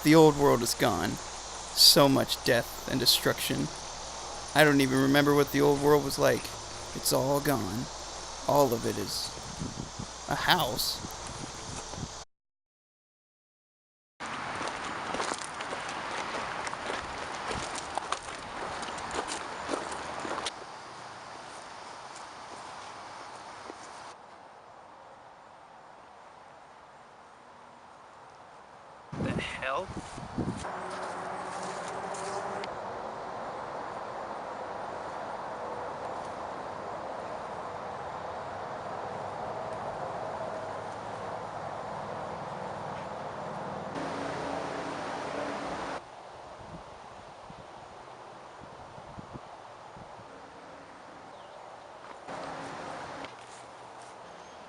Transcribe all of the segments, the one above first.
The old world is gone. So much death and destruction. I don't even remember what the old world was like. It's all gone. All of it is a house. The hell?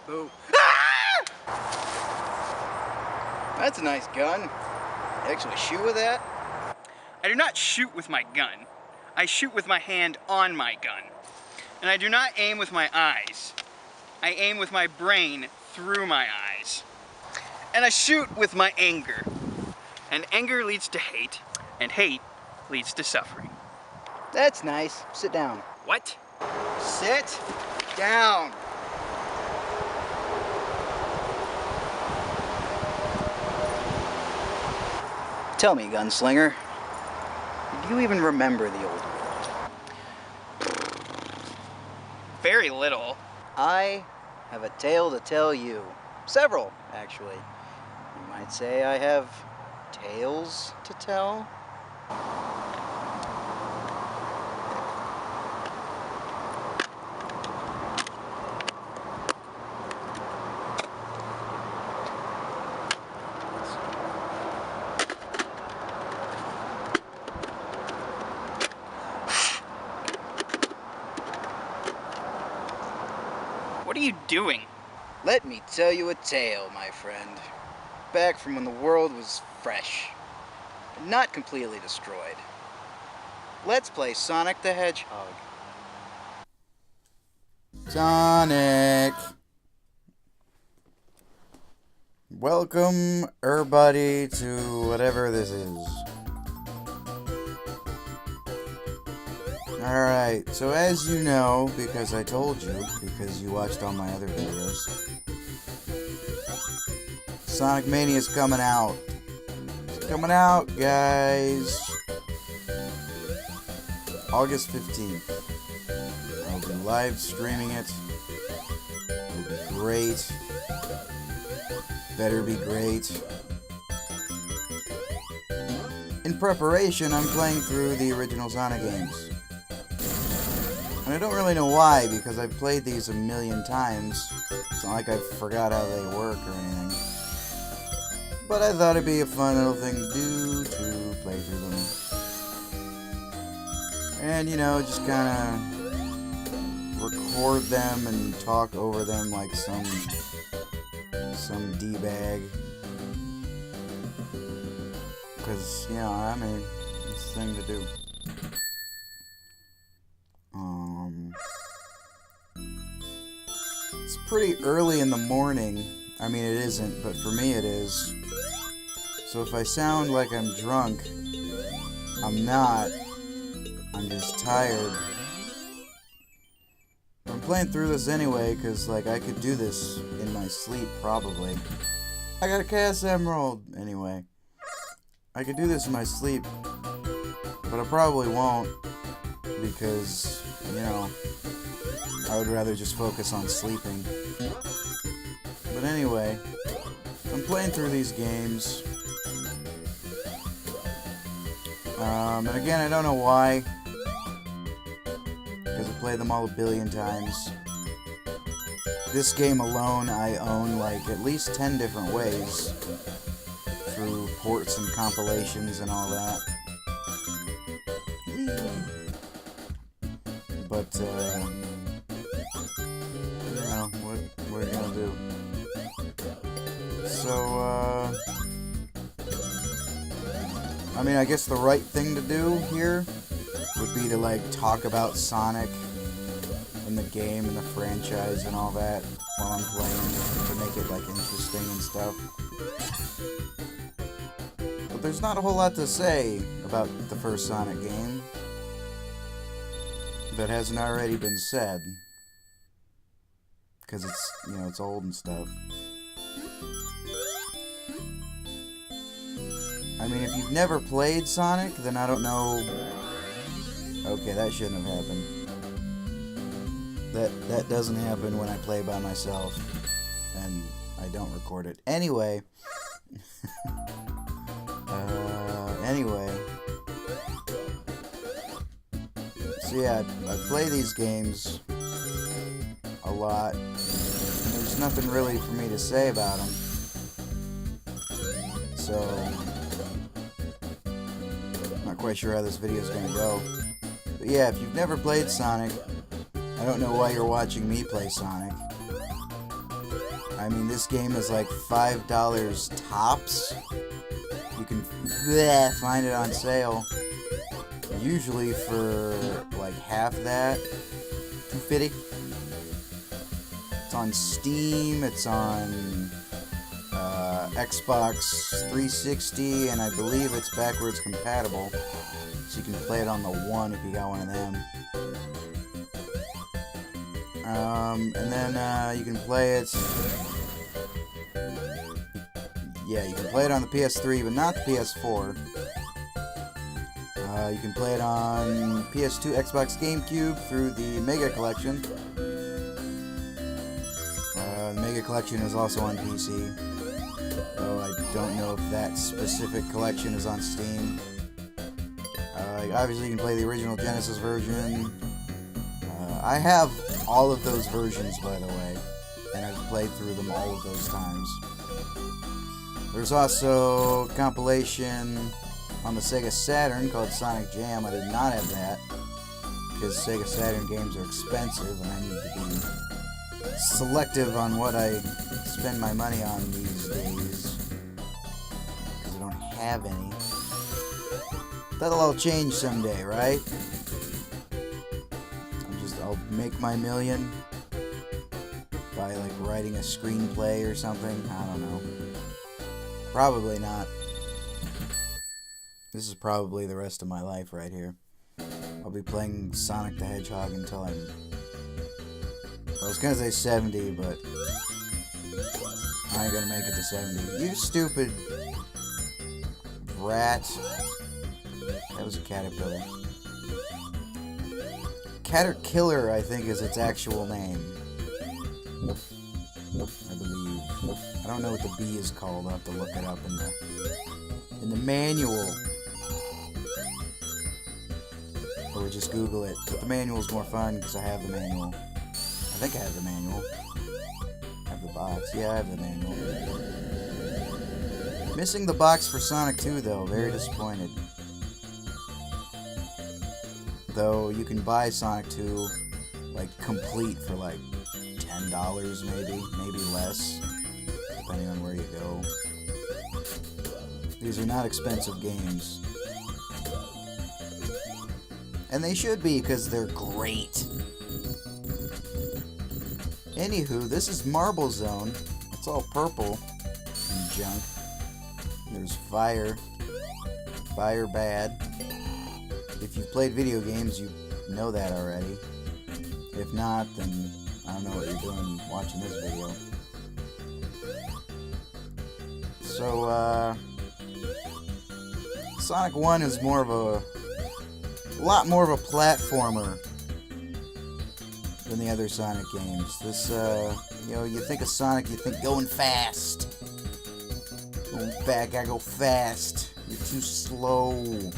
Boo. That's a nice gun. You actually shoot with that? I do not shoot with my gun. I shoot with my hand on my gun. And I do not aim with my eyes. I aim with my brain through my eyes. And I shoot with my anger. And anger leads to hate, and hate leads to suffering. That's nice. Sit down. What? Sit down. Tell me, Gunslinger, do you even remember the old world? Very little. I have a tale to tell you. Several, actually. You might say I have tales to tell. What are you doing? Let me tell you a tale, my friend. Back from when the world was fresh, and not completely destroyed. Let's play Sonic the Hedgehog. Sonic! Welcome, everybody, to whatever this is. Alright, so as you know, because I told you, because you watched all my other videos, Sonic Mania is coming out. It's coming out, guys. August 15th. I'll be live streaming it. It'll be great. Better be great. In preparation, I'm playing through the original Sonic games. And I don't really know why, because I've played these a million times. It's not like I forgot how they work or anything. But I thought it'd be a fun little thing to do, to play through them. And, you know, just kind of record them and talk over them like some D-bag. Because, you know, I mean, it's a thing to do. It's pretty early in the morning. I mean, it isn't, but for me it is. So if I sound like I'm drunk, I'm not. I'm just tired. I'm playing through this anyway, because, like, I could do this in my sleep, probably. I got a Chaos Emerald! Anyway. I could do this in my sleep, but I probably won't, because, you know, I would rather just focus on sleeping. But anyway, I'm playing through these games. And again, I don't know why, because I played them all a billion times. This game alone, I own like at least 10 different ways, through ports and compilations and all that. But, you know, what are you gonna do? So, I mean, I guess the right thing to do here would be to, like, talk about Sonic and the game and the franchise and all that while I'm playing to make it, like, interesting and stuff. But there's not a whole lot to say about the first Sonic game that hasn't already been said. Because it's, you know, it's old and stuff. I mean, if you've never played Sonic, then I don't know... Okay, that shouldn't have happened. That doesn't happen when I play by myself. And I don't record it. Anyway. Anyway. So yeah, I play these games a lot. There's nothing really for me to say about them. So, not quite sure how this video is going to go. But yeah, if you've never played Sonic, I don't know why you're watching me play Sonic. I mean, this game is like $5 tops. You can find it on sale. Usually for like half that. $2.50. It's on Steam. It's on Xbox 360, and I believe it's backwards compatible. So you can play it on the One if you got one of them. And then you can play it. Yeah, you can play it on the PS3, but not the PS4. You can play it on PS2, Xbox, GameCube through the Mega Collection. The Mega Collection is also on PC, though I don't know if that specific collection is on Steam. Obviously, you can play the original Genesis version. I have all of those versions, by the way, and I've played through them all of those times. There's also a compilation on the Sega Saturn called Sonic Jam. I did not have that, because Sega Saturn games are expensive, and I need to be selective on what I spend my money on these days, because I don't have any. That'll all change someday, right? I'll make my million by like writing a screenplay or something. I don't know. Probably not. This is probably the rest of my life right here. I'll be playing Sonic the Hedgehog until I'm... I was gonna say 70, but I ain't gonna make it to 70. You stupid rat. That was a caterpillar. Caterkiller, I think, is its actual name. I believe. I don't know what the bee is called. I'll have to look it up in the manual. Or just Google it. But the manual's more fun because I have the manual. I think I have the manual. I have the box. Yeah, I have the manual. Missing the box for Sonic 2, though. Very disappointed. Though you can buy Sonic 2 like complete for like $10 maybe less, depending on where you go. These are not expensive games. And they should be, because they're great. Anywho, this is Marble Zone. It's all purple and junk. There's fire. Fire bad. If you've played video games, you know that already. If not, then I don't know what you're doing watching this video. So, Sonic 1 is more of a lot more of a platformer than the other Sonic games. This, you know, you think of Sonic, you think going fast. Going back, I go fast. You're too slow.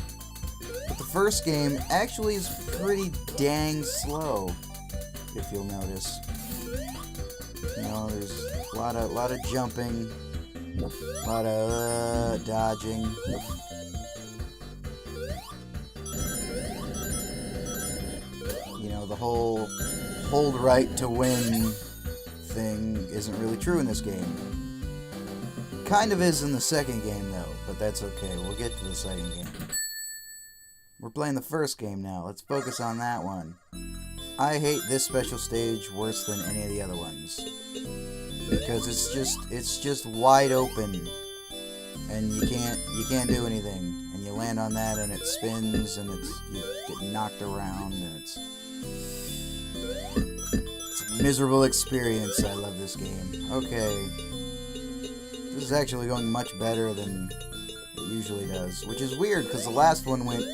But the first game actually is pretty dang slow, if you'll notice. You know, there's a lot of jumping, a lot of dodging. You know, the whole hold right to win thing isn't really true in this game. Kind of is in the second game, though, but that's okay. We'll get to the second game. We're playing the first game now. Let's focus on that one. I hate this special stage worse than any of the other ones, because it's just wide open. and you can't do anything, and you land on that and it spins and you get knocked around, and it's a miserable experience. I love this game. Okay, this is actually going much better than it usually does, which is weird because the last one went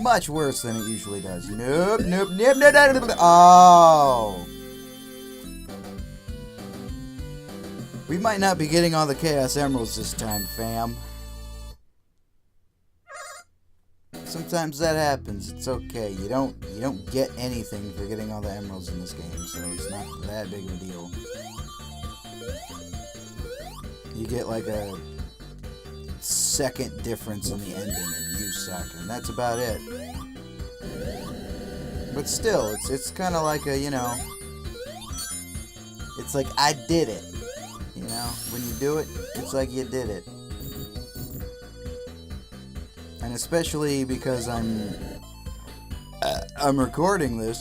much worse than it usually does. Nope. Oh. We might not be getting all the Chaos Emeralds this time, fam. Sometimes that happens. It's okay. You don't get anything for getting all the emeralds in this game, so it's not that big of a deal. You get like a second difference in the ending, and you suck, and that's about it. But still, it's kind of like a, you know, it's like I did it. You know, when you do it, it's like you did it. And especially because I'm recording this,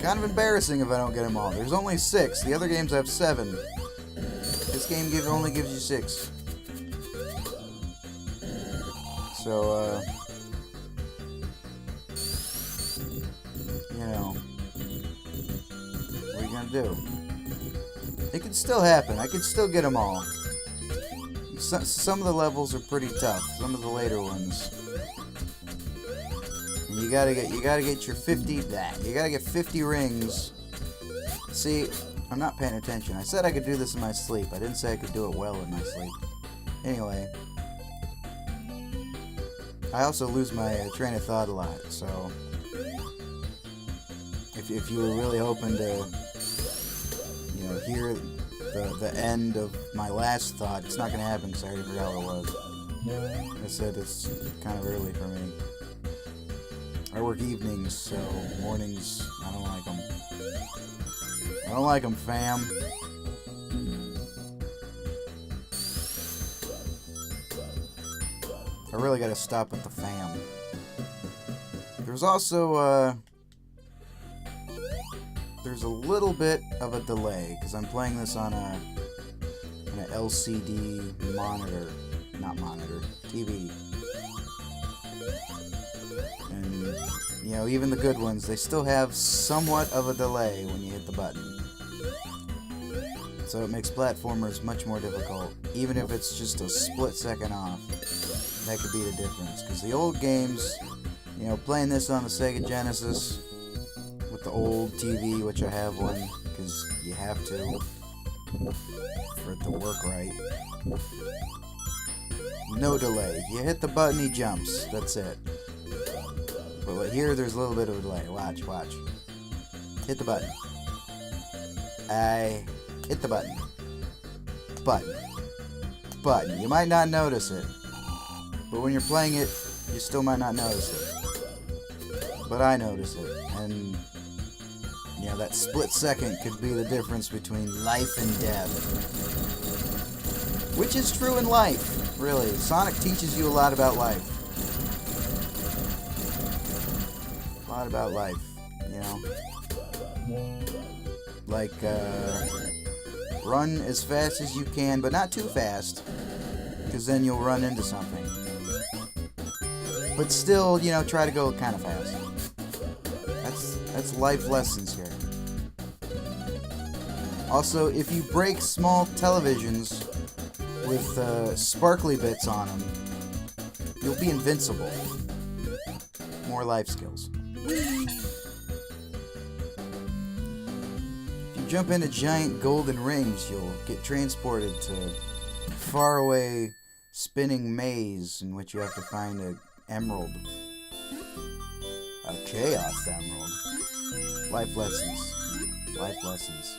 kind of embarrassing if I don't get them all. There's only 6. The other games have 7. This game only gives you 6. So, you know, what are you gonna do? It can still happen. I can still get them all. Some of the levels are pretty tough. Some of the later ones. And you gotta get your 50. You gotta get 50 rings. See, I'm not paying attention. I said I could do this in my sleep. I didn't say I could do it well in my sleep. Anyway, I also lose my train of thought a lot. So, if you were really hoping to, you know, hear the end of my last thought, it's not going to happen because I already forgot what it was. Like I said, it's kind of early for me. I work evenings, so mornings, I don't like them. I don't like them, fam. I really got to stop with the fam. There's also, there's a little bit of a delay because I'm playing this on an LCD TV. And, you know, even the good ones, they still have somewhat of a delay when you hit the button. So it makes platformers much more difficult, even if it's just a split second off. That could be the difference, because the old games, you know, playing this on the Sega Genesis with the old TV, which I have one, because you have to for it to work right. No delay. You hit the button, he jumps. That's it. But here, there's a little bit of a delay. Watch. Hit the button. I hit the button. Button. You might not notice it. But when you're playing it, you still might not notice it. But I notice it. And, you know, that split second could be the difference between life and death. Which is true in life, really. Sonic teaches you a lot about life. A lot about life, you know. Like, run as fast as you can, but not too fast. Because then you'll run into something. But still, you know, try to go kind of fast. That's life lessons here. Also, if you break small televisions with sparkly bits on them, you'll be invincible. More life skills. If you jump into giant golden rings, you'll get transported to faraway spinning maze in which you have to find an emerald. A chaos emerald. Life lessons. Life lessons.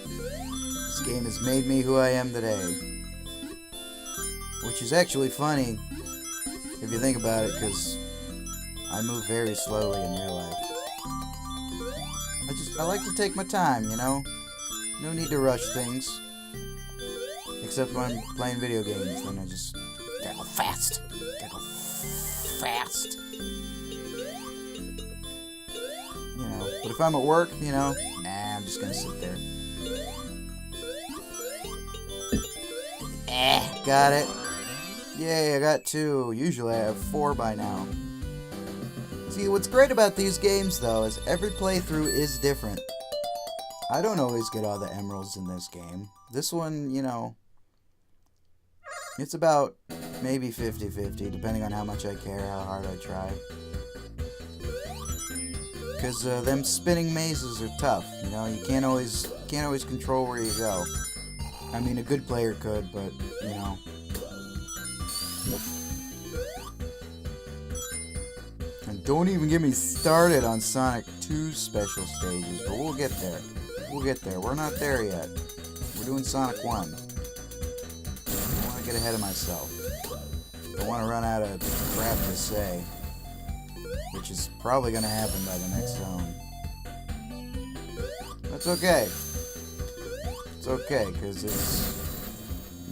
This game has made me who I am today. Which is actually funny if you think about it, because I move very slowly in real life. I like to take my time, you know? No need to rush things. Except when I'm playing video games, then I just gotta go fast. Gotta go fast. You know, but if I'm at work, you know, nah, I'm just gonna sit there. Got it. Yay, I got 2. Usually I have 4 by now. See, what's great about these games, though, is every playthrough is different. I don't always get all the emeralds in this game. This one, you know, it's about maybe 50-50, depending on how much I care, how hard I try. Because them spinning mazes are tough, you know, you can't always control where you go. I mean, a good player could, but, you know. And don't even get me started on Sonic 2's special stages, but we'll get there. We'll get there. We're not there yet. We're doing Sonic 1. I don't want to get ahead of myself. I want to run out of crap to say, which is probably going to happen by the next zone. That's okay. It's okay, because it's,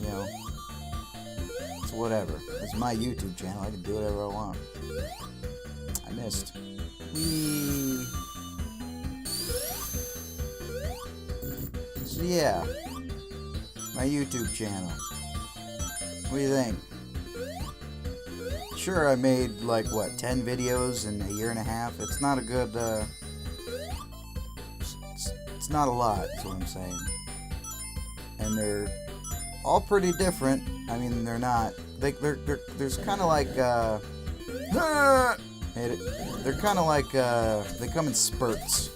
you know, it's whatever. It's my YouTube channel. I can do whatever I want. I missed. Whee! So yeah, my YouTube channel. What do you think? Sure, I made, like, what, 10 videos in a year and a half? It's not a good, it's not a lot, is what I'm saying. And they're all pretty different. I mean, they're not. There's kind of like, they're kind of like, they come in spurts.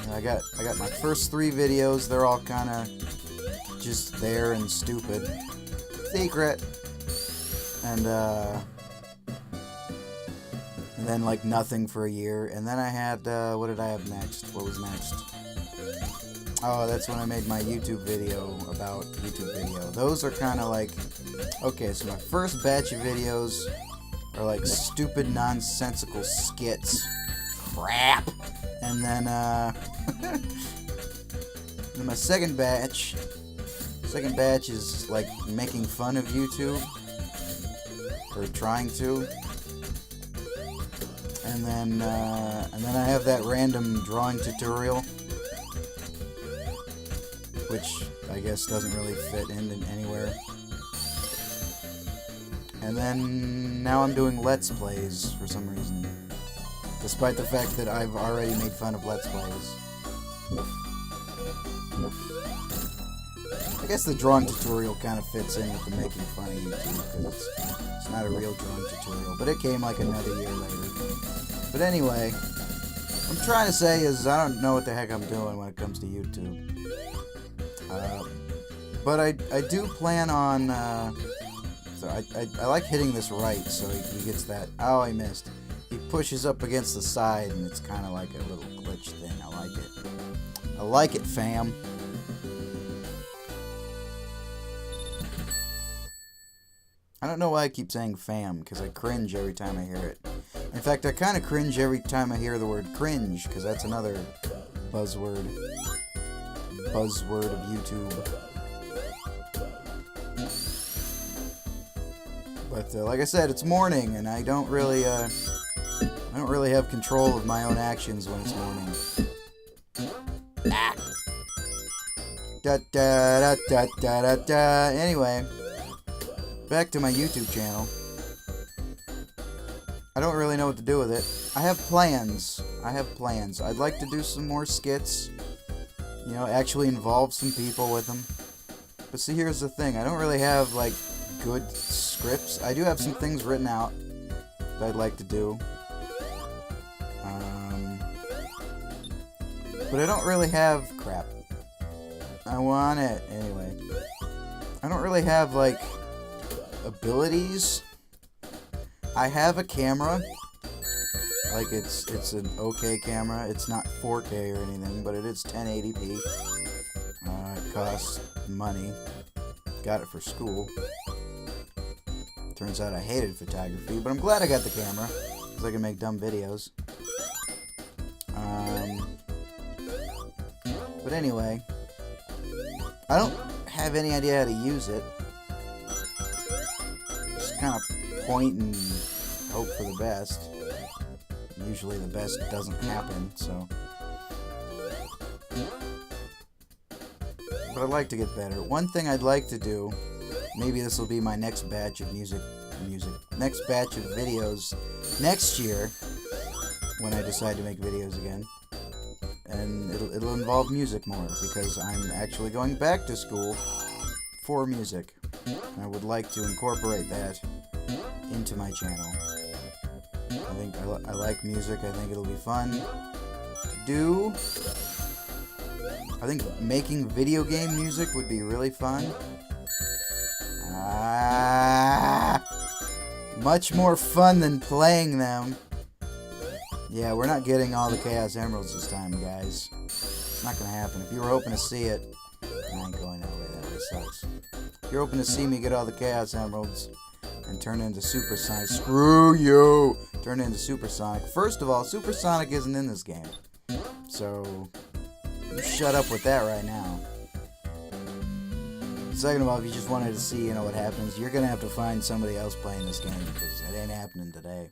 And I got my first 3 videos. They're all kind of just there and stupid. Secret. And then, like, nothing for a year. And then I had, what did I have next? What was next? Oh, that's when I made my YouTube video about YouTube video. Those are kind of like, okay, so my first batch of videos are like stupid, nonsensical skits. Crap! And then, then my second batch is like making fun of YouTube, or trying to. And then I have that random drawing tutorial, which I guess doesn't really fit in anywhere. And then now I'm doing Let's Plays for some reason, despite the fact that I've already made fun of Let's Plays. I guess the drawing tutorial kind of fits in with the making fun of YouTube, because it's not a real drawing tutorial, but it came like another year later. But anyway, what I'm trying to say is I don't know what the heck I'm doing when it comes to YouTube. But I do plan on, so I like hitting this right, so he gets that. Oh, I missed. He pushes up against the side, and it's kind of like a little glitch thing. I like it. I like it, fam. I don't know why I keep saying fam, because I cringe every time I hear it. In fact, I kind of cringe every time I hear the word cringe, because that's another buzzword of YouTube. But like I said, it's morning, and I don't really have control of my own actions when it's morning. Ah. Da da da da da da da. Anyway, back to my YouTube channel. I don't really know what to do with it. I have plans. I'd like to do some more skits. You know, actually involve some people with them. But see, here's the thing. I don't really have, like, good scripts. I do have some things written out that I'd like to do. But I don't really have... Crap. I want it. Anyway. I don't really have, like, abilities. I have a camera. Like, it's an okay camera. It's not 4K or anything, but it is 1080p. It costs money. Got it for school. Turns out I hated photography, but I'm glad I got the camera, because I can make dumb videos. But anyway, I don't have any idea how to use it. Just kind of point and hope for the best. Usually the best doesn't happen, so. But I'd like to get better. One thing I'd like to do, maybe this will be my next batch of next batch of videos next year when I decide to make videos again. And it'll involve music more, because I'm actually going back to school for music. I would like to incorporate that into my channel. I think I like music. I think it'll be fun to do. I think making video game music would be really fun. Much more fun than playing them. Yeah, we're not getting all the Chaos Emeralds this time, guys. It's not gonna happen. If you were hoping to see it, I ain't going that way. That way sucks. If you're hoping to see me get all the Chaos Emeralds and turn into Super Sonic, screw you! Turn into Super Sonic. First of all, Super Sonic isn't in this game. So, you shut up with that right now. Second of all, if you just wanted to see, you know, what happens, you're gonna have to find somebody else playing this game, because it ain't happening today.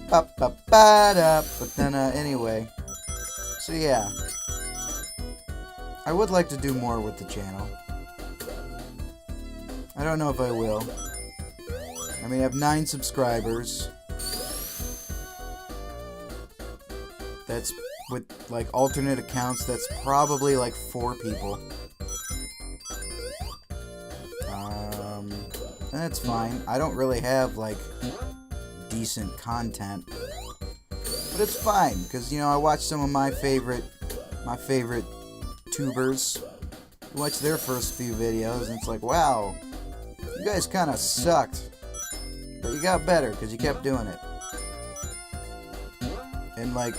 But then, anyway. So, yeah. I would like to do more with the channel. I don't know if I will. I mean, I have 9 subscribers. That's, with, like, alternate accounts, that's probably, like, 4 people. And that's fine. I don't really have, like, decent content. But it's fine, because, you know, I watch some of my favorite tubers. Watch their first few videos, and it's like, wow, you guys kind of sucked. But you got better, because you kept doing it. And, like,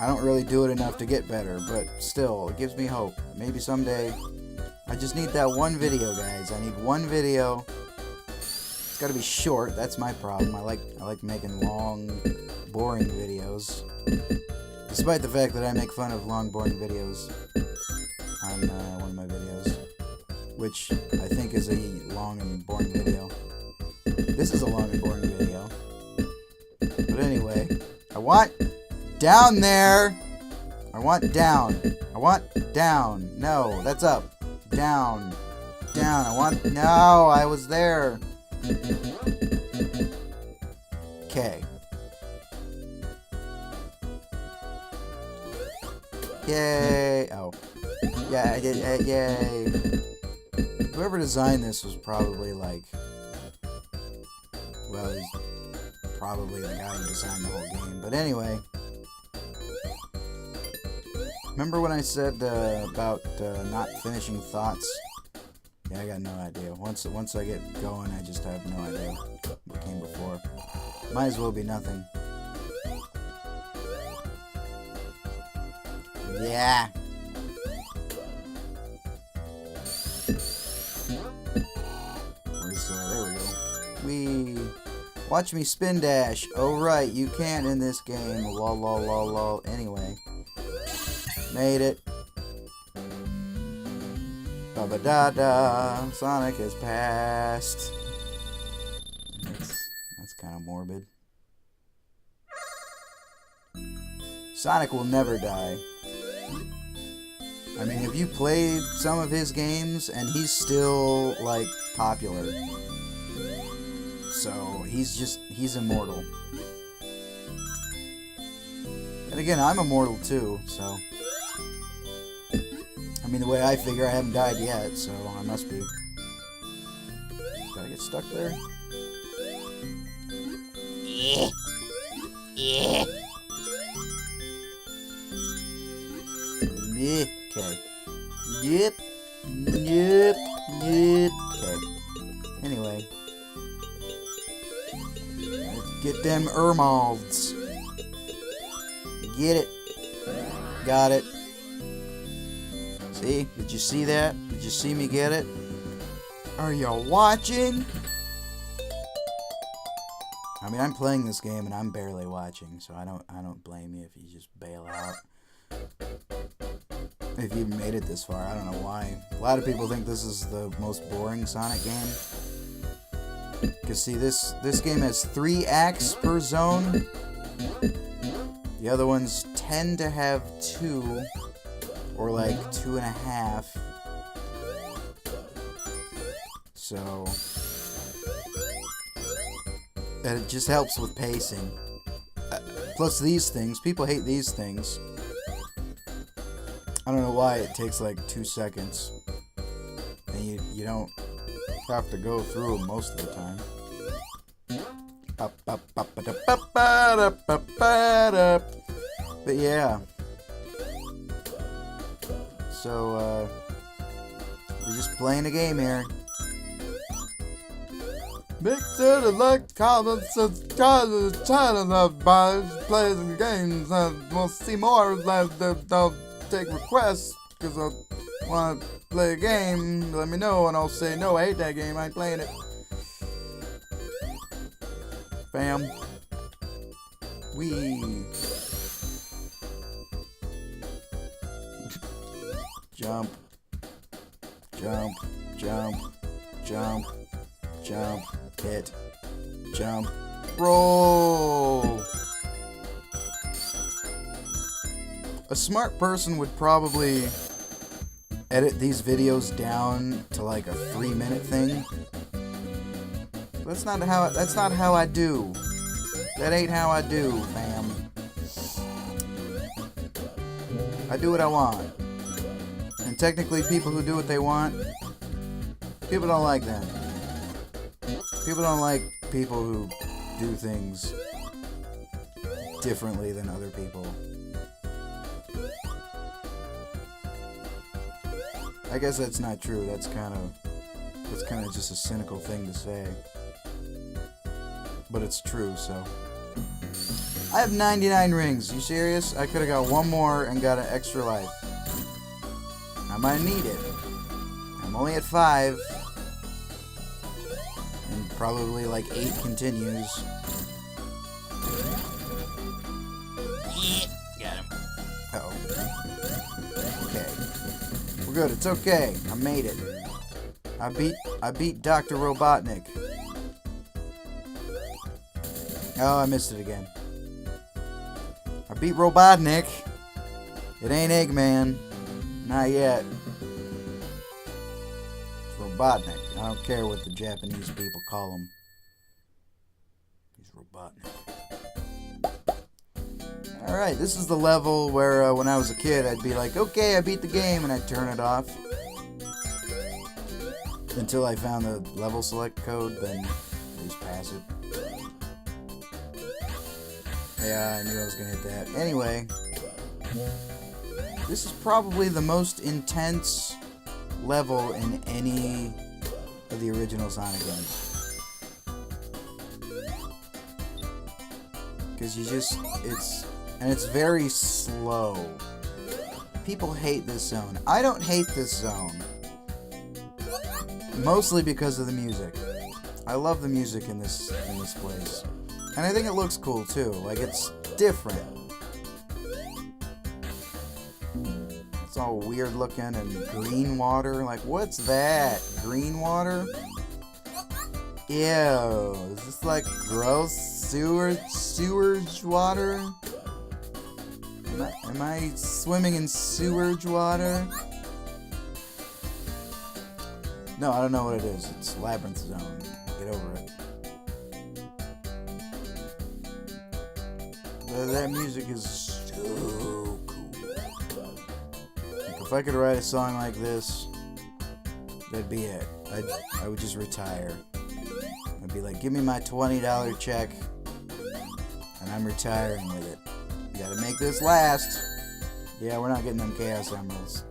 I don't really do it enough to get better, but still, it gives me hope. Maybe someday, I just need that one video, guys. I need one video. It's gotta be short, that's my problem. I like making long, boring videos. Despite the fact that I make fun of long, boring videos on one of my videos. Which I think is a long and boring video. This is a long and boring video. But anyway, I want down there! I want down. I want down. No, that's up. Down. Down. I want... No, I was there. Okay. Yay. Oh. Yeah, I did. Yay. Whoever designed this was probably like... Well, he's probably the guy who designed the whole game. But anyway... Remember when I said about not finishing thoughts? Yeah, I got no idea. Once I get going, I just have no idea what came before. Might as well be nothing. Yeah. Where's there we go. Wee. Watch me spin dash. Oh right, you can't in this game. Lol lol lol lol. Anyway. Made it. Ba-ba-da-da. Sonic has passed. That's kind of morbid. Sonic will never die. I mean, have you played some of his games? And he's still, like, popular. So, he's immortal. And again, I'm immortal too, so... I mean, the way I figure, I haven't died yet, so I must be. Gotta get stuck there? Yeah. Yeah. Okay. Yep. Yep. Yep. Okay. Anyway. Let's get them emeralds. Get it. Got it. See? Did you see that? Did you see me get it? Are you watching? I mean, I'm playing this game and I'm barely watching, so I don't blame you if you just bail out. If you made it this far, I don't know why. A lot of people think this is the most boring Sonic game. Because see, this game has 3 acts per zone. The other ones tend to have 2 or like 2.5. So, and it just helps with pacing. Plus these things, people hate these things. I don't know why it takes like 2 seconds. And you don't have to go through them most of the time. But yeah. So, we're just playing a game here. Make sure to like, comment, subscribe to the channel of playing games, and we'll see more. Don't take requests, because I want to play a game. Let me know, and I'll say, no, I hate that game, I ain't playing it. Bam. Wee. Jump. Jump. Jump. Jump. Jump. Hit. Jump. Roll. A smart person would probably edit these videos down to like a 3-minute thing. That's not how I do. That ain't how I do, fam. I do what I want. And technically people who do what they want, people don't like them. People don't like people who do things differently than other people. I guess that's not true. That's kind of just a cynical thing to say. But it's true, so. I have 99 rings. You serious? I could have got one more and got an extra life. I might need it. I'm only at 5. And probably like 8 continues. Got him. Uh-oh. Okay. We're good. It's okay. I made it. I beat Dr. Robotnik. Oh, I missed it again. I beat Robotnik. It ain't Eggman. Not yet. It's Robotnik. I don't care what the Japanese people call him. He's Robotnik. Alright, this is the level where when I was a kid, I'd be like, okay, I beat the game, and I'd turn it off. Until I found the level select code, then just pass it. Yeah, I knew I was gonna hit that. Anyway, this is probably the most intense level in any of the original Sonic games. Because it's very slow. People hate this zone. I don't hate this zone. Mostly because of the music. I love the music in this place. And I think it looks cool too. Like, it's different. It's all weird looking and green water. Like, what's that? Green water? Ew. Is this like gross sewage water? Am I swimming in sewage water? No, I don't know what it is. It's Labyrinth Zone. Get over it. That music is so cool. Like, if I could write a song like this, that'd be it. I would just retire. I'd be like, give me my $20 check, and I'm retiring with it. You gotta make this last. Yeah, we're not getting them Chaos Emeralds.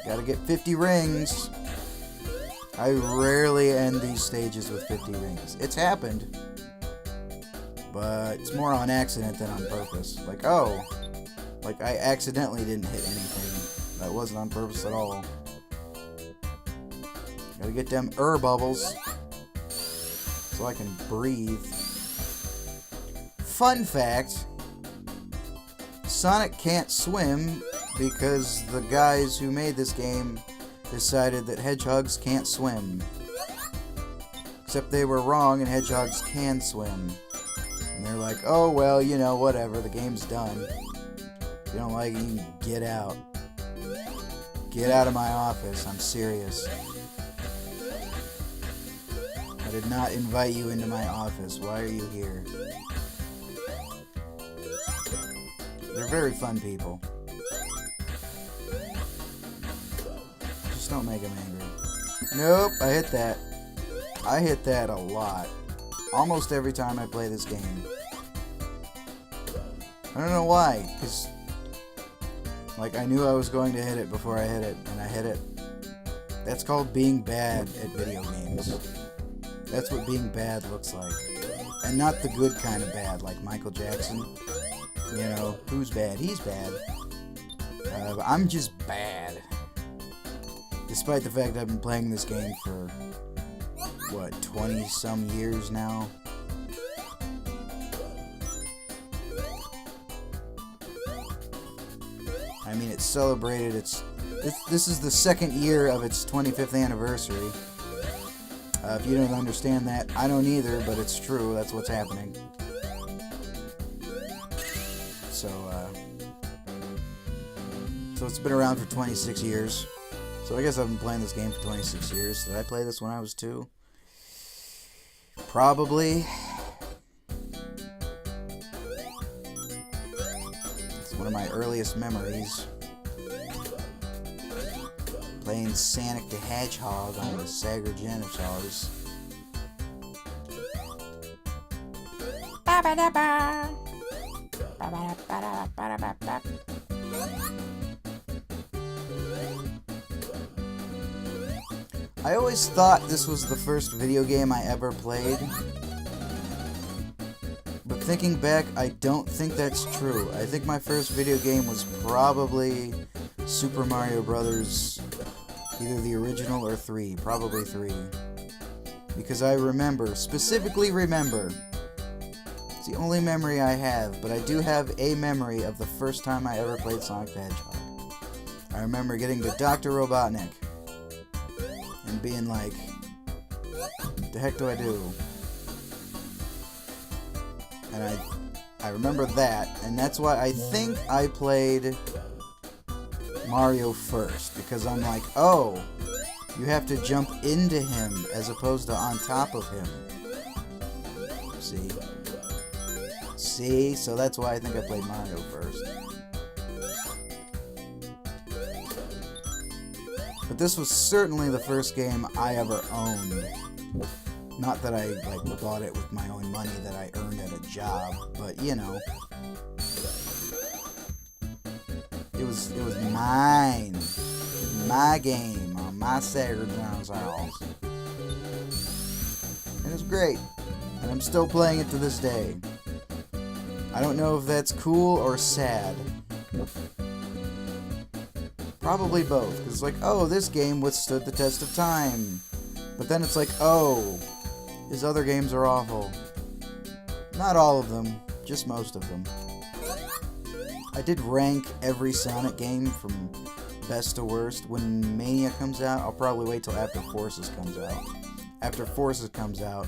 Gotta get 50 rings. I rarely end these stages with 50 rings. It's happened. But it's more on accident than on purpose. Like, oh. Like, I accidentally didn't hit anything. That wasn't on purpose at all. Gotta get them bubbles. So I can breathe. Fun fact. Sonic can't swim because the guys who made this game decided that hedgehogs can't swim. Except they were wrong and hedgehogs can swim. And they're like, oh well, you know, whatever, the game's done. If you don't like it, you can get out. Get out of my office. I'm serious. I did not invite you into my office. Why are you here? They're very fun people. Just don't make them angry. Nope, I hit that. I hit that a lot. Almost every time I play this game. I don't know why, because like I knew I was going to hit it before I hit it, and I hit it. That's called being bad at video games. That's what being bad looks like. And not the good kind of bad, like Michael Jackson. You know, who's bad? He's bad. I'm just bad. Despite the fact I've been playing this game for, what, 20-some years now? I mean, it celebrated this is the second year of its 25th anniversary. If you don't understand that, I don't either, but it's true. That's what's happening. So it's been around for 26 years. So I guess I've been playing this game for 26 years. Did I play this when I was 2? Probably. It's one of my earliest memories. Playing Sonic the Hedgehog on the Sega Genesis. I always thought this was the first video game I ever played. But thinking back, I don't think that's true. I think my first video game was probably Super Mario Brothers, either the original or 3. Probably 3. Because I remember, specifically remember, it's the only memory I have, but I do have a memory of the first time I ever played Sonic the Hedgehog. I remember getting to Dr. Robotnik and being like, the heck do I do? And I remember that, and that's why I think I played Mario first, because I'm like, oh, you have to jump into him as opposed to on top of him. See, so that's why I think I played Mario first. But this was certainly the first game I ever owned. Not that I like bought it with my own money that I earned at a job, but you know, it was mine, my game on my Sega Genesis house. And it was great, and I'm still playing it to this day. I don't know if that's cool or sad. Probably both, because it's like, oh, this game withstood the test of time. But then it's like, oh, his other games are awful. Not all of them, just most of them. I did rank every Sonic game from best to worst. When Mania comes out, I'll probably wait till after Forces comes out. After Forces comes out,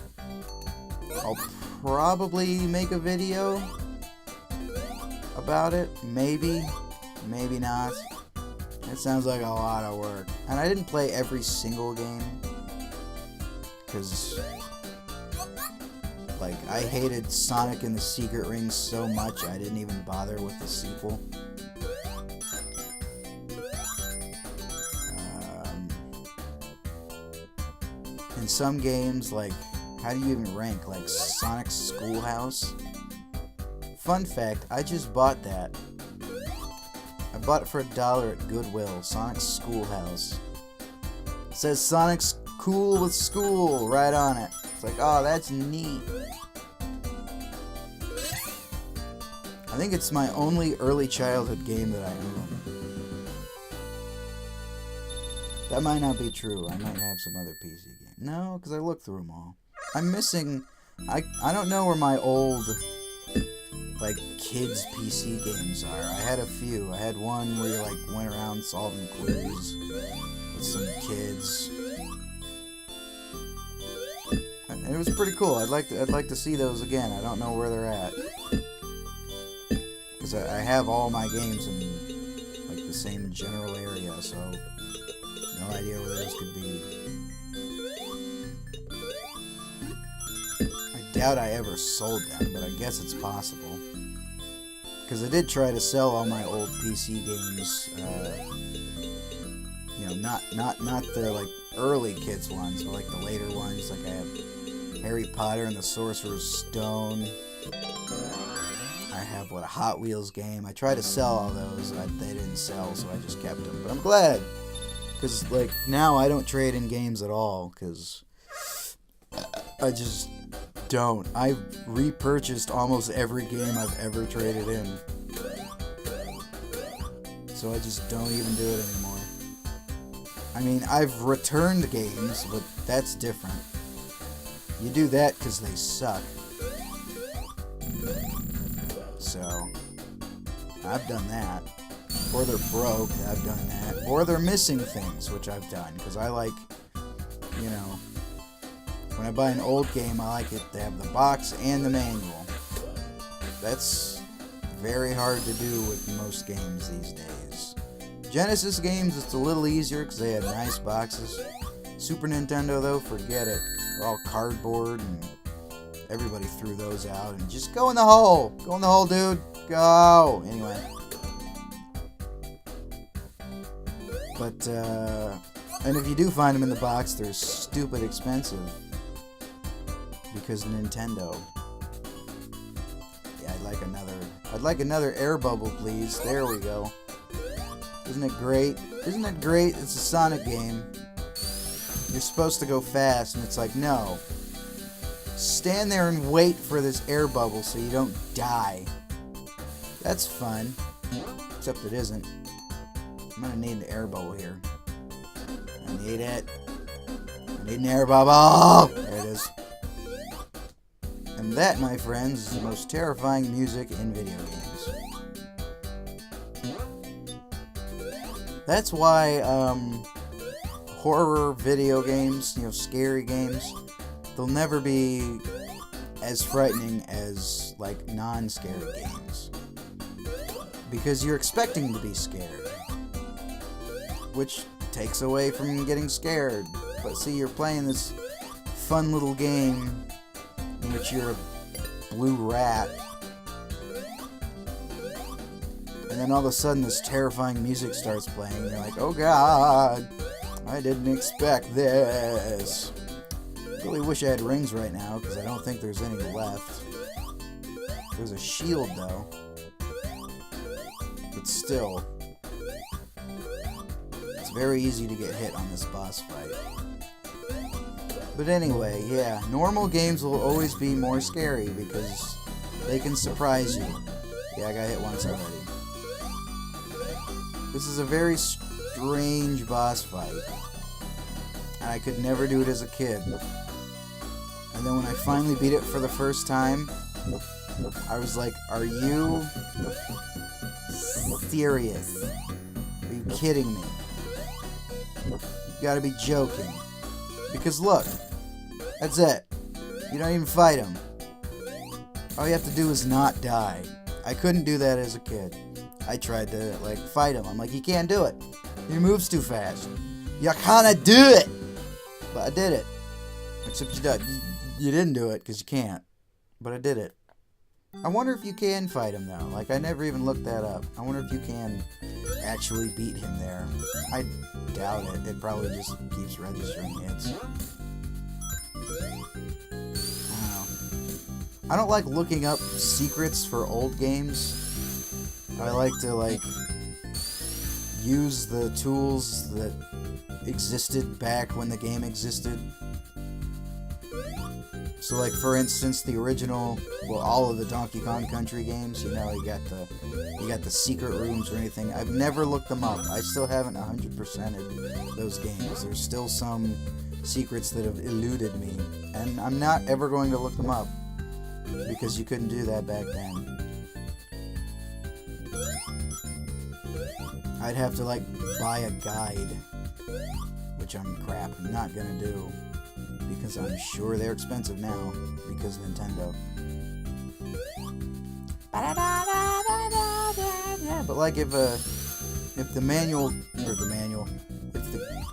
I'll probably make a video about it. Maybe, maybe not. It sounds like a lot of work. And I didn't play every single game, because, like, I hated Sonic and the Secret Rings so much I didn't even bother with the sequel. In some games, like, how do you even rank? Like, Sonic's Schoolhouse? Fun fact, I just bought that. I bought it for $1 at Goodwill. Sonic's Schoolhouse. It says Sonic's cool with school right on it. It's like, oh, that's neat. I think it's my only early childhood game that I own. That might not be true. I might have some other PC game. No, because I looked through them all. I'm missing... I don't know where my old, like, kids' PC games are. I had a few. I had one where you, like, went around solving quizzes with some kids. And it was pretty cool. I'd like to see those again. I don't know where they're at. Because because I have all my games in like the same general area, so no idea where those could be. I doubt I ever sold them, but I guess it's possible. Because I did try to sell all my old PC games, you know, not the like early kids ones, but like the later ones. Like I have Harry Potter and the Sorcerer's Stone. I have a Hot Wheels game. I tried to sell all those, they didn't sell, so I just kept them. But I'm glad, because like now I don't trade in games at all, because I just don't. I've repurchased almost every game I've ever traded in, so I just don't even do it anymore. I mean, I've returned games, but that's different. You do that because they suck. So, I've done that. Or they're broke, I've done that. Or they're missing things, which I've done. Because I like, you know, when I buy an old game, I like it to have the box and the manual. That's very hard to do with most games these days. Genesis games, it's a little easier because they had nice boxes. Super Nintendo, though, forget it. They're all cardboard, and everybody threw those out. And just go in the hole! Go in the hole, dude! Go! Anyway. But, and if you do find them in the box, they're stupid expensive. Because Nintendo. Yeah, I'd like another air bubble, please. There we go. Isn't it great? Isn't it great? It's a Sonic game. You're supposed to go fast, and it's like, no. Stand there and wait for this air bubble so you don't die. That's fun. Except it isn't. I'm gonna need an air bubble here. I need it. I need an air bubble! There it is. And that, my friends, is the most terrifying music in video games. That's why, horror video games, you know, scary games, they'll never be as frightening as, like, non-scary games. Because you're expecting to be scared. Which takes away from getting scared. But see, you're playing this fun little game in which you're a blue rat. And then all of a sudden this terrifying music starts playing. And you're like, oh god, I didn't expect this. I really wish I had rings right now, because I don't think there's any left. There's a shield, though. But still, it's very easy to get hit on this boss fight. But anyway, yeah, normal games will always be more scary, because they can surprise you. Yeah, I got hit once already. This is a very strange boss fight. And I could never do it as a kid. And then when I finally beat it for the first time, I was like, are you serious? Are you kidding me? You gotta be joking. Because look, that's it. You don't even fight him. All you have to do is not die. I couldn't do that as a kid. I tried to, like, fight him. I'm like, you can't do it. He moves too fast. You can't do it! But I did it. Except you didn't do it, because you can't. But I did it. I wonder if you can fight him, though. Like, I never even looked that up. I wonder if you can actually beat him there. I doubt it. It probably just keeps registering hits. I don't like looking up secrets for old games. I like to, like, use the tools that existed back when the game existed. So, like, for instance, the original, well, all of the Donkey Kong Country games, you know, you got the secret rooms or anything. I've never looked them up. I still haven't 100%ed those games. There's still some secrets that have eluded me, and I'm not ever going to look them up, because you couldn't do that back then. I'd have to, like, buy a guide, which I'm not gonna do, because I'm sure they're expensive now, because Nintendo. Yeah, but like if the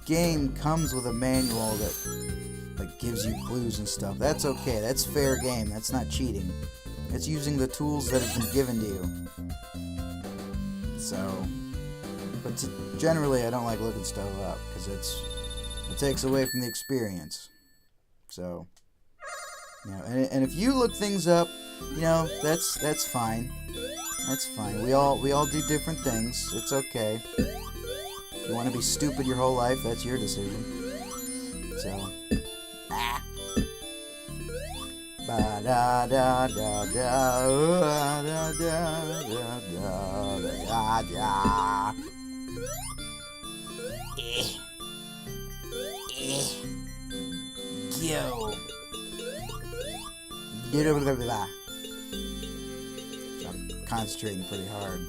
game comes with a manual that like gives you clues and stuff, that's okay. That's fair game. That's not cheating. It's using the tools that have been given to you. So, but generally, I don't like looking stuff up because it takes away from the experience. So, you know, and if you look things up, you know, that's fine. That's fine. We all do different things. It's okay. You want to be stupid your whole life, that's your decision. So, ba da da da da da da da da. Yo. I'm concentrating pretty hard.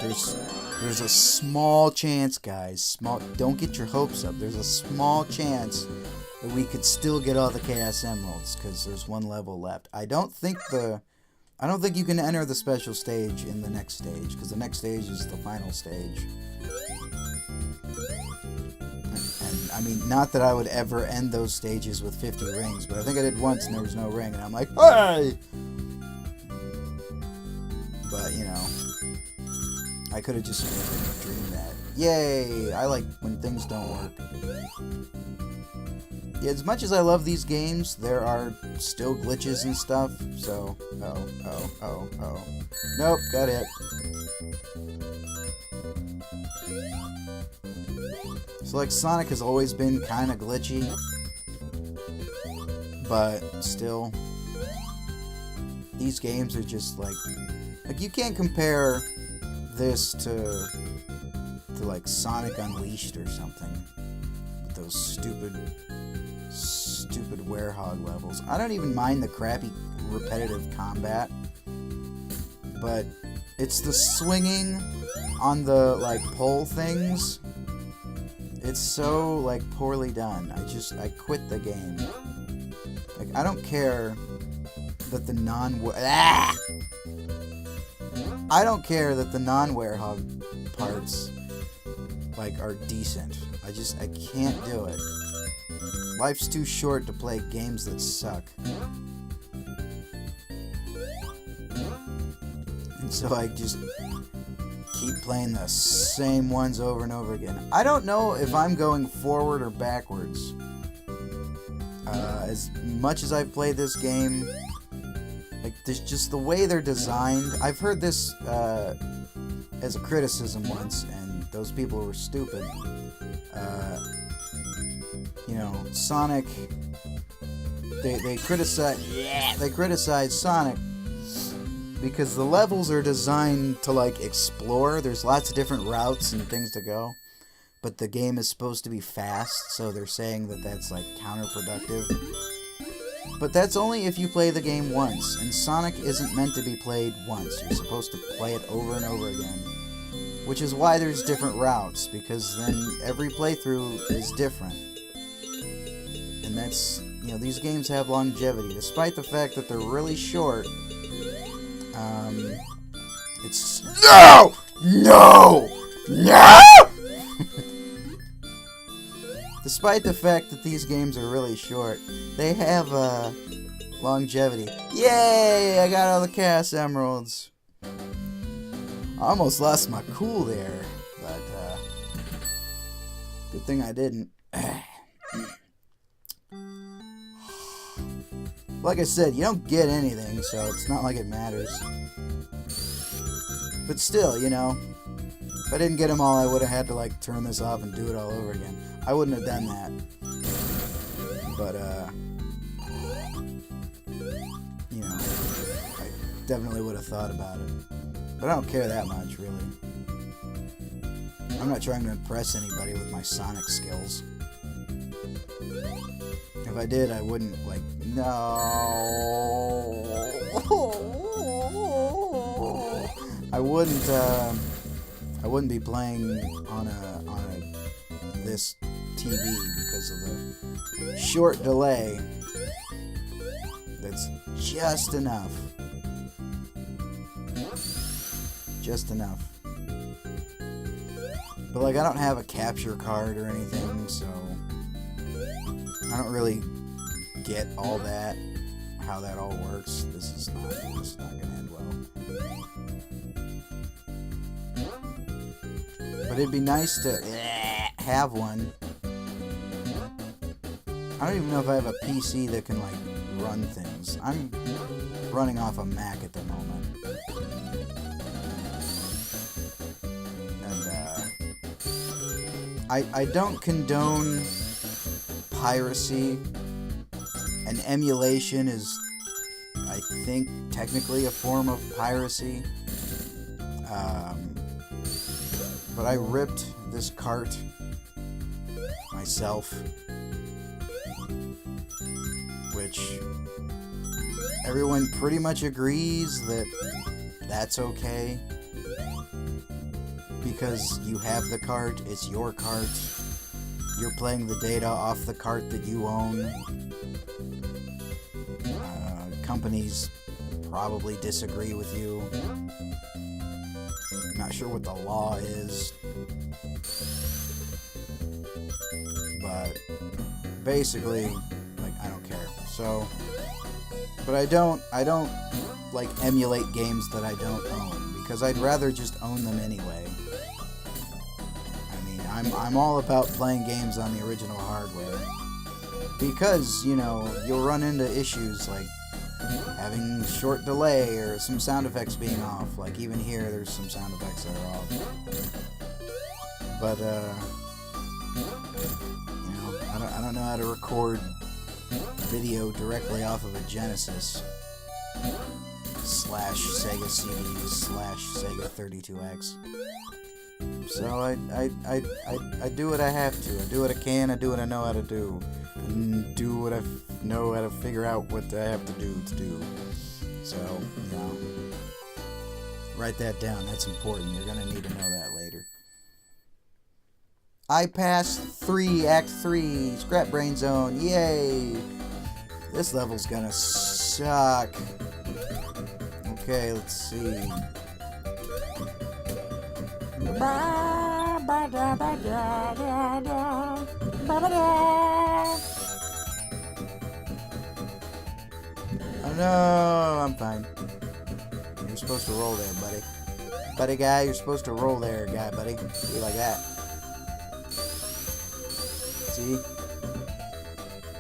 There's a small chance, guys. Don't get your hopes up. There's a small chance that we could still get all the Chaos Emeralds because there's one level left. I don't think you can enter the special stage in the next stage because the next stage is the final stage. And I mean, not that I would ever end those stages with 50 rings, but I think I did once and there was no ring, and I'm like, hey! But you know, I could have just dreamed that. Yay! I like when things don't work. Yeah, as much as I love these games, there are still glitches and stuff, so... Oh. Nope, got it. So, like, Sonic has always been kind of glitchy. But, still... These games are just, like... Like, you can't compare this to like, Sonic Unleashed or something. With those stupid werehog levels. I don't even mind the crappy repetitive combat, but it's the swinging on the like pole things. It's so like poorly done. I quit the game. Like I don't care that the I don't care that the non-werehog parts like are decent. I can't do it. Life's too short to play games that suck. And so I just keep playing the same ones over and over again. I don't know if I'm going forward or backwards. As much as I've played this game, like there's just the way they're designed. I've heard this as a criticism once, and those people were stupid. You know, Sonic, they criticize Sonic because the levels are designed to, like, explore. There's lots of different routes and things to go, but the game is supposed to be fast, so they're saying that that's, like, counterproductive. But that's only if you play the game once, and Sonic isn't meant to be played once. You're supposed to play it over and over again, which is why there's different routes, because then every playthrough is different. And that's, you know, these games have longevity, despite the fact that they're really short. It's... No! Despite the fact that these games are really short, they have, longevity. Yay! I got all the Chaos Emeralds. I almost lost my cool there, but, good thing I didn't. Like I said, you don't get anything, so it's not like it matters. But still, you know, if I didn't get them all, I would have had to, like, turn this off and do it all over again. I wouldn't have done that. But, you know, I definitely would have thought about it. But I don't care that much, really. I'm not trying to impress anybody with my Sonic skills. If I did, I wouldn't, like, no. I wouldn't be playing on this TV because of the short delay. That's just enough. Just enough. But like, I don't have a capture card or anything, so I don't really get all that, how that all works. This is not gonna end well. But it'd be nice to have one. I don't even know if I have a PC that can like run things. I'm running off a Mac at the moment. And I don't condone piracy, and emulation is, I think, technically a form of piracy. But I ripped this cart myself, which everyone pretty much agrees that that's okay, because you have the cart, it's your cart, you're playing the data off the cart that you own. Companies probably disagree with you. Not sure what the law is, but basically, like, I don't care. So, but I don't like emulate games that I don't own, because I'd rather just own them anyway. I mean, I'm all about playing games on the original hardware, because, you know, you'll run into issues like having short delay or some sound effects being off. Like, even here, there's some sound effects that are off. But, you know, I don't know how to record video directly off of a Genesis / Sega CD / Sega 32X. So I do what I have to. I do what I can. I do what I know how to do. And do what I know how to figure out what I have to do. So, you know, write that down. That's important. You're going to need to know that later. I passed 3, Act 3, Scrap Brain Zone. Yay! This level's gonna suck. Okay, let's see. Oh no, I'm fine. You're supposed to roll there, buddy. Buddy guy, you're supposed to roll there, guy, buddy. Be like that. See?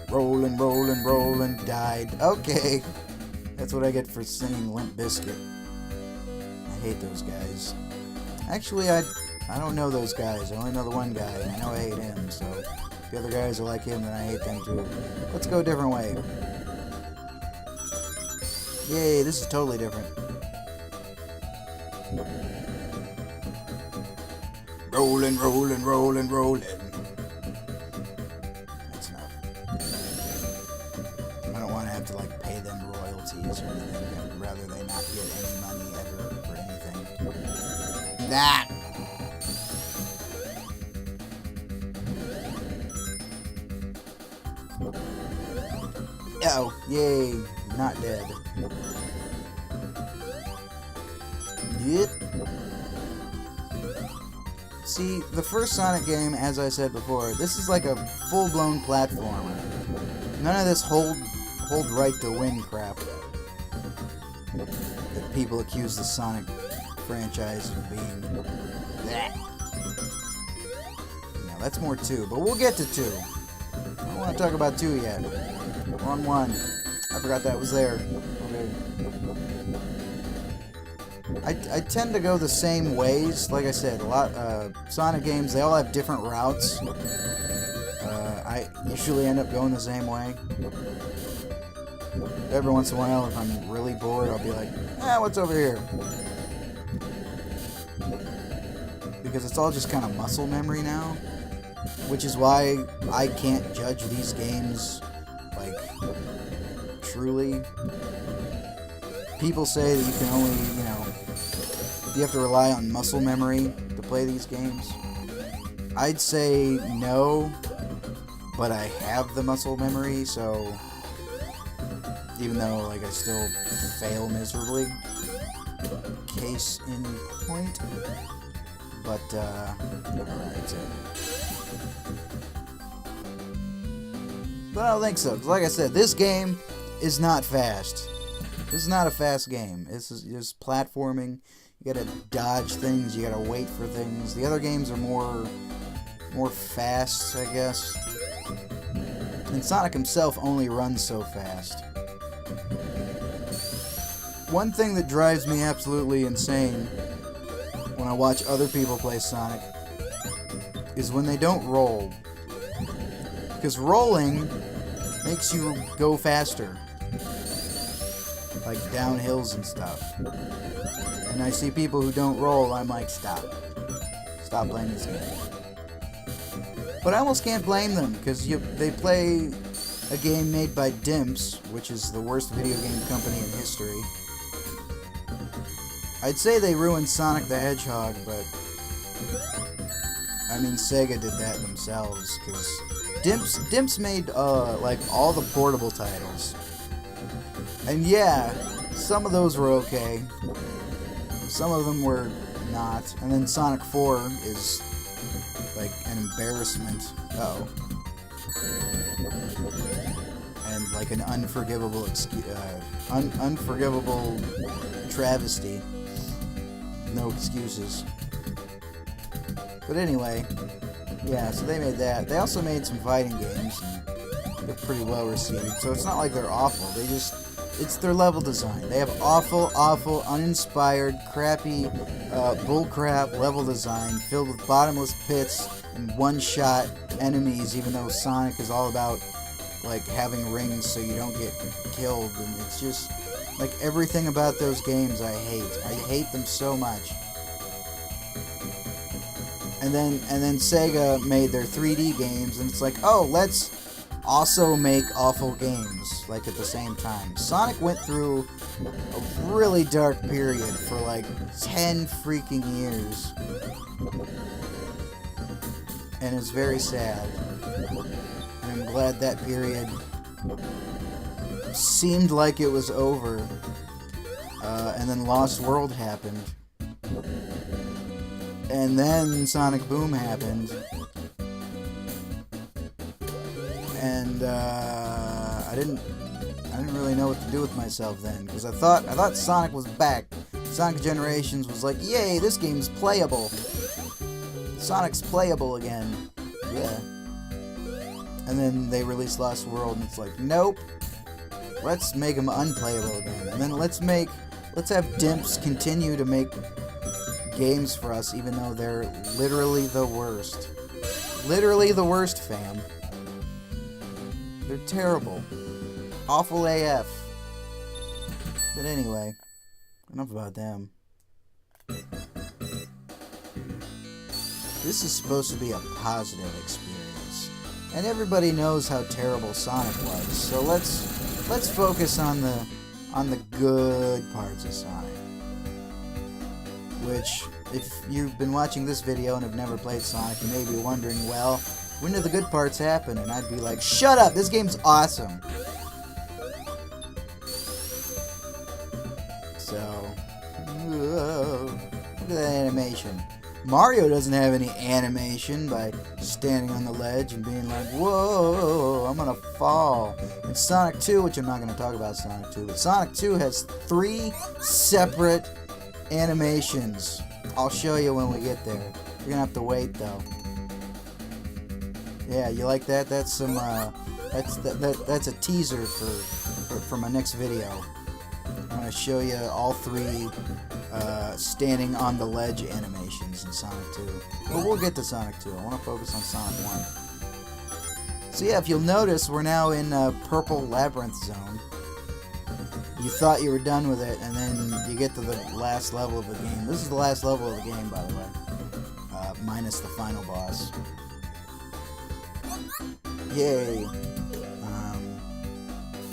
Rolling, rolling, rolling, died. Okay. That's what I get for singing Limp Bizkit. I hate those guys. Actually, I don't know those guys. I only know the one guy, and I know I hate him, so if the other guys are like him, then I hate them too. Let's go a different way. Yay, this is totally different. Rolling, rolling, rolling, rolling. That's enough. I don't want to have to, like, pay them royalties or anything. I'd rather they not get any money ever for anything. That! Oh, yay, not dead. Yep. See, the first Sonic game, as I said before, this is like a full-blown platformer. None of this hold right to win crap that people accuse the Sonic franchise of being. That. Now, that's more 2, but we'll get to 2. I don't want to talk about 2 yet. We're on 1. I forgot that was there. Okay. I tend to go the same ways. Like I said, a lot Sonic games, they all have different routes. I usually end up going the same way. Every once in a while, if I'm really bored, I'll be like, what's over here? Because it's all just kind of muscle memory now. Which is why I can't judge these games, like, truly. People say that you can only, you know, you have to rely on muscle memory to play these games. I'd say no, but I have the muscle memory, so even though, like, I still fail miserably, case in point. But, that's it. But I don't think so. 'Cause like I said, this game is not fast. This is not a fast game. This is just platforming. You gotta dodge things. You gotta wait for things. The other games are more fast, I guess. And Sonic himself only runs so fast. One thing that drives me absolutely insane when I watch other people play Sonic is when they don't roll. Because rolling makes you go faster. Like down hills and stuff. And I see people who don't roll, I'm like, stop. Stop playing this game. But I almost can't blame them, because they play a game made by Dimps, which is the worst video game company in history. I'd say they ruined Sonic the Hedgehog, but I mean, Sega did that themselves, because Dimps made like all the portable titles. And yeah, some of those were okay. Some of them were not. And then Sonic 4 is like an embarrassment. Uh-oh. And like an unforgivable unforgivable travesty. No excuses. But anyway, yeah, so they made that. They also made some fighting games, and they're pretty well received. So it's not like they're awful. It's their level design. They have awful, uninspired, crappy, bullcrap level design filled with bottomless pits and one-shot enemies, even though Sonic is all about, like, having rings so you don't get killed. And it's just, like, everything about those games I hate. I hate them so much. And then Sega made their 3D games, and it's like, oh, let's also make awful games, like, at the same time. Sonic went through a really dark period for like 10 freaking years, and it's very sad. And I'm glad that period seemed like it was over, and then Lost World happened, and then Sonic Boom happened. And I didn't really know what to do with myself then, because I thought Sonic was back. Sonic Generations was like, yay, this game's playable. Sonic's playable again. Yeah. And then they released Lost World, and it's like, nope. Let's make them unplayable again. And then let's have Dimps continue to make games for us, even though they're literally the worst. Literally the worst, fam. They're terrible. Awful AF. But anyway, enough about them. This is supposed to be a positive experience. And everybody knows how terrible Sonic was. So let's focus on the good parts of Sonic. Which, if you've been watching this video and have never played Sonic, you may be wondering, well, when do the good parts happen? And I'd be like, shut up! This game's awesome! So, whoa, look at that animation. Mario doesn't have any animation by standing on the ledge and being like, whoa, I'm gonna fall. And Sonic 2, which I'm not gonna talk about Sonic 2, but Sonic 2 has 3 separate animations. I'll show you when we get there. You're gonna have to wait though. Yeah, you like that? That's some that's a teaser for my next video. I'm gonna show you all 3 standing on the ledge animations in Sonic 2. But we'll get to Sonic 2. I want to focus on Sonic 1. So yeah, if you'll notice, we're now in Purple Labyrinth Zone. You thought you were done with it, and then you get to the last level of the game. This is the last level of the game, by the way. Minus the final boss. Yay.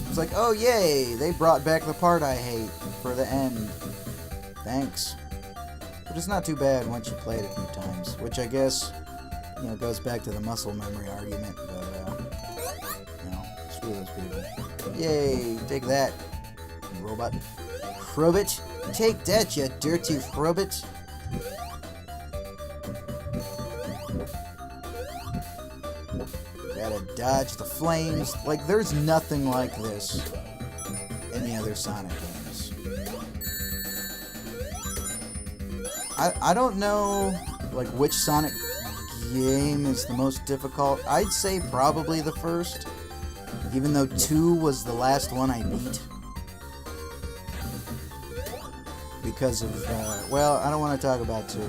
It's like, oh yay, they brought back the part I hate for the end. Thanks. But it's not too bad once you play it a few times, which I guess, you know, goes back to the muscle memory argument, but, you know, screw those people. Yay, take that, robot. Robot. Take that, you dirty rubbit. Gotta dodge the flames. Like, there's nothing like this in the other Sonic games. I don't know, like, which Sonic game is the most difficult. I'd say probably the first, even though 2 was the last one I beat. Because of, well, I don't want to talk about 2.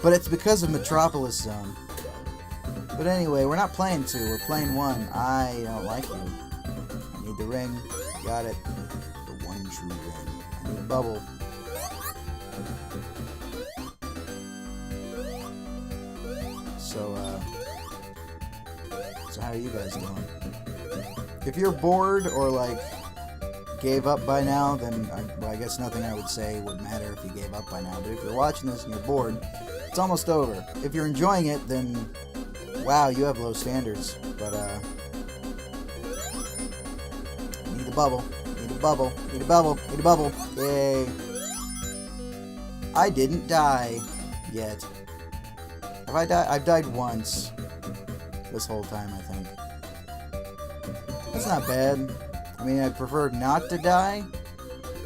But it's because of Metropolis Zone. But anyway, we're not playing 2, we're playing 1. I don't like you. I need the ring. Got it. The one true ring. I need a bubble. So how are you guys doing? If you're bored or, like, gave up by now, then I guess nothing I would say would matter if you gave up by now. But if you're watching this and you're bored, it's almost over. If you're enjoying it, then wow, you have low standards. But need a bubble, need a bubble, need a bubble, need a bubble. Yay! I didn't die yet. Have I died? I've died once this whole time, I think. That's not bad. I mean, I prefer not to die,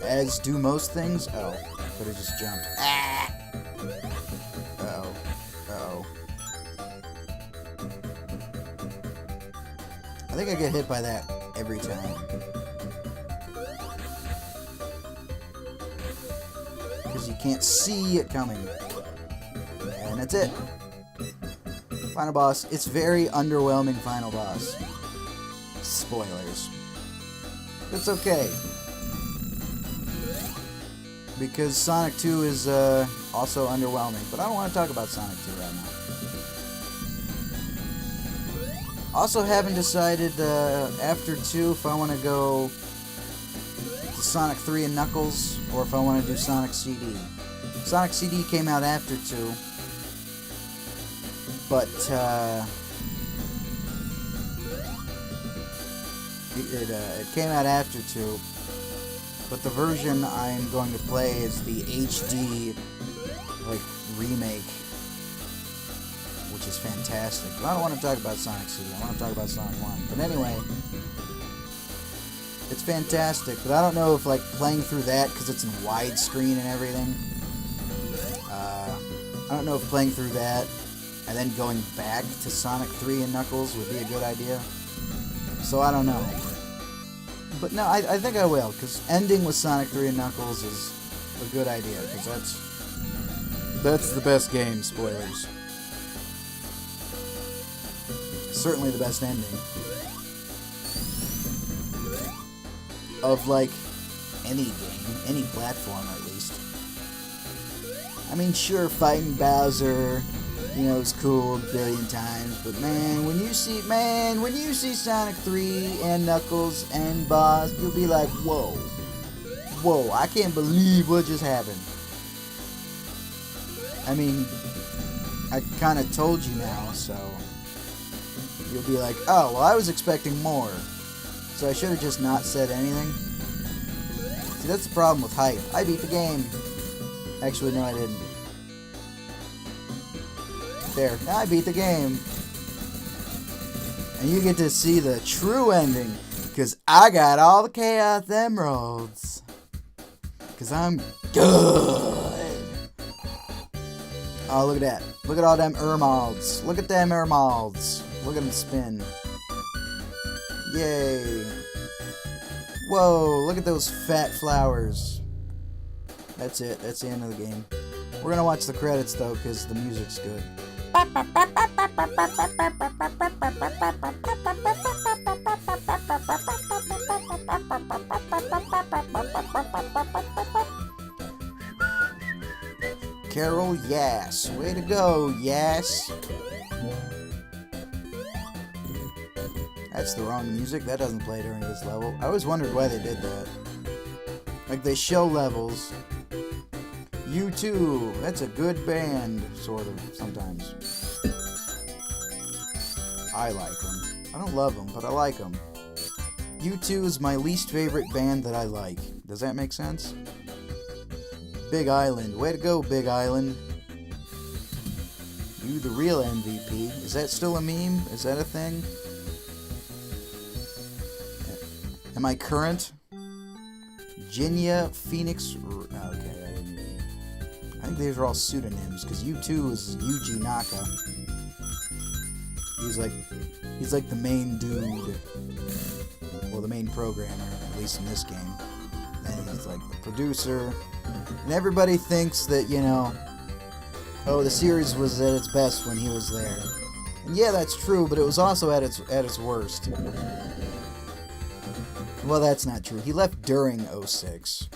as do most things. Oh, I could have just jumped. Ah! Uh-oh. Uh-oh. I think I get hit by that every time. Because you can't see it coming. And that's it. Final boss. It's very underwhelming final boss. Spoilers. It's okay. Because Sonic 2 is also underwhelming. But I don't want to talk about Sonic 2 right now. Also haven't decided after 2 if I want to go to Sonic 3 and Knuckles or if I want to do Sonic CD. Sonic CD came out after 2. But it came out after 2, but the version I'm going to play is the HD, like, remake, which is fantastic. But I don't want to talk about Sonic CD, I want to talk about Sonic 1. But anyway, it's fantastic, but I don't know if, like, playing through that, because it's in widescreen and everything, I don't know if playing through that and then going back to Sonic 3 and Knuckles would be a good idea. So I don't know. But no, I think I will, because ending with Sonic 3 and Knuckles is a good idea, because that's the best game, spoilers. Certainly the best ending. Of, like, any game, any platform at least. I mean, sure, fighting Bowser, you know, it's cool a billion times, but man, when you see Sonic 3 and Knuckles and Boss, you'll be like, whoa, whoa, I can't believe what just happened. I mean, I kind of told you now, so you'll be like, oh, well, I was expecting more, so I should have just not said anything. See, that's the problem with hype. I beat the game. Actually, no, I didn't. There. Now I beat the game. And you get to see the true ending. Because I got all the Chaos Emeralds. Because I'm good. Oh, look at that. Look at all them Emeralds. Look at them Emeralds. Look at them spin. Yay. Whoa, look at those fat flowers. That's it. That's the end of the game. We're going to watch the credits, though, because the music's good. Carol Yass. Way to go, Yass. That's the wrong music. That doesn't play during this level. I always wondered why they did that. Like, they show levels. U2, that's a good band, sort of, sometimes. I like them. I don't love them, but I like them. U2 is my least favorite band that I like. Does that make sense? Big Island. Way to go, Big Island. You the real MVP. Is that still a meme? Is that a thing? Am I current? Jinya Phoenix. Okay, I didn't even. I think these are all pseudonyms because U2 is Yuji Naka. He's like the main dude. Well, the main programmer, at least in this game. And he's like the producer. And everybody thinks that, you know, oh, the series was at its best when he was there. And yeah, that's true, but it was also at its worst. Well, that's not true. He left during 06.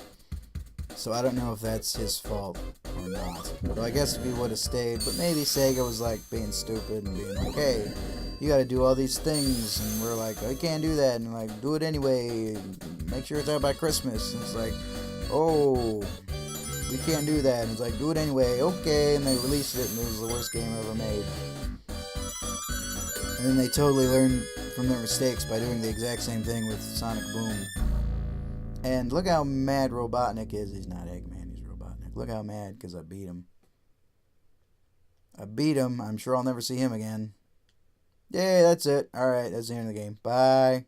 So I don't know if that's his fault or not. So I guess if he would have stayed, but maybe Sega was like being stupid and being like, hey, you gotta do all these things, and we're like, I can't do that, and like, do it anyway, make sure it's out by Christmas, and it's like, oh, we can't do that, and it's like, do it anyway, okay, and they released it, and it was the worst game ever made. And then they totally learned from their mistakes by doing the exact same thing with Sonic Boom. And look how mad Robotnik is. He's not Eggman, he's Robotnik. Look how mad, because I beat him. I beat him. I'm sure I'll never see him again. Yay, that's it. Alright, that's the end of the game. Bye.